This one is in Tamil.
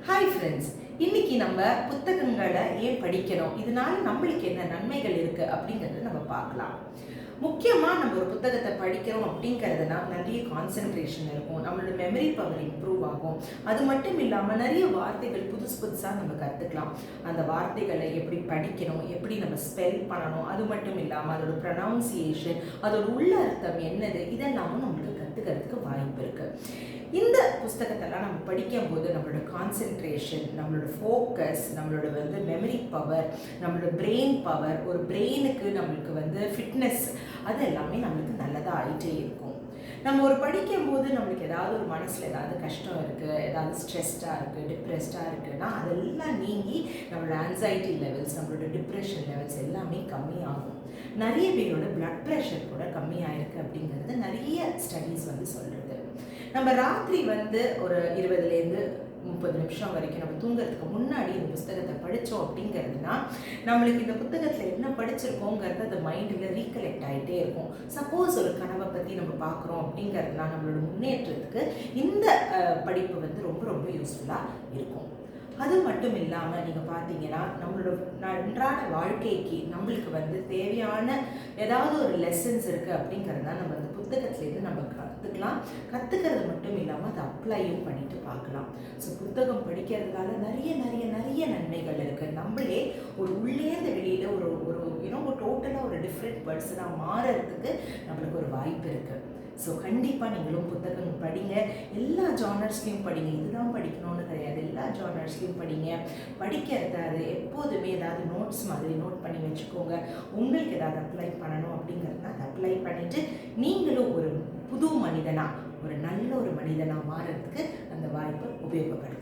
ஹாய் ஃப்ரெண்ட்ஸ், இன்னைக்கு நம்ம புத்தகங்களை ஏன் படிக்கணும், இதனால நம்மளுக்கு என்ன நன்மைகள் இருக்கு அப்படிங்கிறத நம்ம பார்க்கலாம். முக்கியமாக நம்ம ஒரு புத்தகத்தை படிக்கிறோம் அப்படிங்கிறதுனா நிறைய கான்சென்ட்ரேஷன் இருக்கும், நம்மளோட மெமரி பவர் இம்ப்ரூவ் ஆகும். அது மட்டும் இல்லாமல் நிறைய வார்த்தைகள் புதுசாக நம்ம கற்றுக்கலாம். அந்த வார்த்தைகளை எப்படி படிக்கணும், எப்படி நம்ம ஸ்பெல் பண்ணணும், அது மட்டும் இல்லாமல் அதோட ப்ரொனவுன்சியேஷன், அதோட உள்ள அர்த்தம் என்னது, இதெல்லாமும் நம்மளுக்கு கற்றுக்கிறதுக்கு வாய்ப்பு இருக்குது. இந்த புஸ்தகத்தெல்லாம் நம்ம படிக்கும்போது நம்மளோட கான்சென்ட்ரேஷன், நம்மளோட ஃபோக்கஸ், நம்மளோட மெமரி பவர், நம்மளோட பிரெயின் பவர், ஒரு பிரெயினுக்கு நம்மளுக்கு ஃபிட்னஸ், அது எல்லாமே நம்மளுக்கு நல்லதாக ஆகிட்டே இருக்கும். நம்ம ஒரு படிக்கும்போது நம்மளுக்கு ஏதாவது ஒரு மனசில் ஏதாவது கஷ்டம் இருக்குது, ஏதாவது ஸ்ட்ரெஸ்டாக இருக்குது, டிப்ரெஸ்டாக இருக்குன்னா அதெல்லாம் நீங்கி நம்மளோட ஆன்சைட்டி லெவல்ஸ், நம்மளோட டிப்ரெஷன் லெவல்ஸ் எல்லாமே கம்மியாகும். நிறைய பேரோட பிளட் ப்ரெஷர் கூட கம்மியாயிருக்கு அப்படிங்கிறது நிறைய ஸ்டடீஸ் சொல்கிறது. நம்ம ராத்திரி ஒரு 20லேருந்து 30 நிமிஷம் வரைக்கும் நம்ம தூங்குறதுக்கு முன்னாடி இந்த புத்தகத்தை படித்தோம் அப்படிங்கிறதுனா நம்மளுக்கு இந்த புத்தகத்தில் என்ன படிச்சிருக்கோங்கிறது அது மைண்டில் ரீகலெக்ட் ஆகிட்டே இருக்கும். சப்போஸ் ஒரு கனவை பற்றி நம்ம பார்க்குறோம் அப்படிங்கிறதுனா நம்மளோட முன்னேற்றத்துக்கு இந்த படிப்பு ரொம்ப ரொம்ப யூஸ்ஃபுல்லாக இருக்கும். அது மட்டும் இல்லாமல் நீங்கள் பார்த்தீங்கன்னா நம்மளோட அன்றாட வாழ்க்கைக்கு நம்மளுக்கு தேவையான ஏதாவது ஒரு லெசன்ஸ் இருக்குது அப்படிங்கிறத நம்ம அந்த புத்தகத்துலேருந்து நம்ம கற்றுக்கலாம். கற்றுக்கிறது மட்டும் இல்லாமல் அதை அப்ளையும் பண்ணிட்டு பார்க்கலாம். ஸோ புத்தகம் படிக்கிறதுனால நிறைய நிறைய நிறைய நன்மைகள் இருக்குது. நம்மளே ஒரு உள்ளேருந்து வெளியில் ஒரு ஒரு டோட்டலாக ஒரு டிஃப்ரெண்ட் பர்சனாக மாறுறதுக்கு நம்மளுக்கு ஒரு வாய்ப்பு இருக்குது. ஸோ கண்டிப்பாக நீங்களும் புத்தகம் படிங்க. எல்லா ஜானர்ஸ்லையும் படிங்க, இதுதான் படிக்கணும்னு கிடையாது, எல்லா ஜானர்ஸ்லையும் படிங்க. படிக்கிறத அது எப்போதுமே ஏதாவது நோட்ஸ் மாதிரி நோட் பண்ணி வச்சுக்கோங்க. உங்களுக்கு ஏதாவது அப்ளை பண்ணணும் அப்படிங்கிறதுனா அதை அப்ளை பண்ணிவிட்டு நீங்களும் ஒரு புது மனிதனாக, ஒரு நல்ல ஒரு மனிதனாக மாறுறதுக்கு அந்த வாய்ப்பை உபயோகப்படுத்தும்.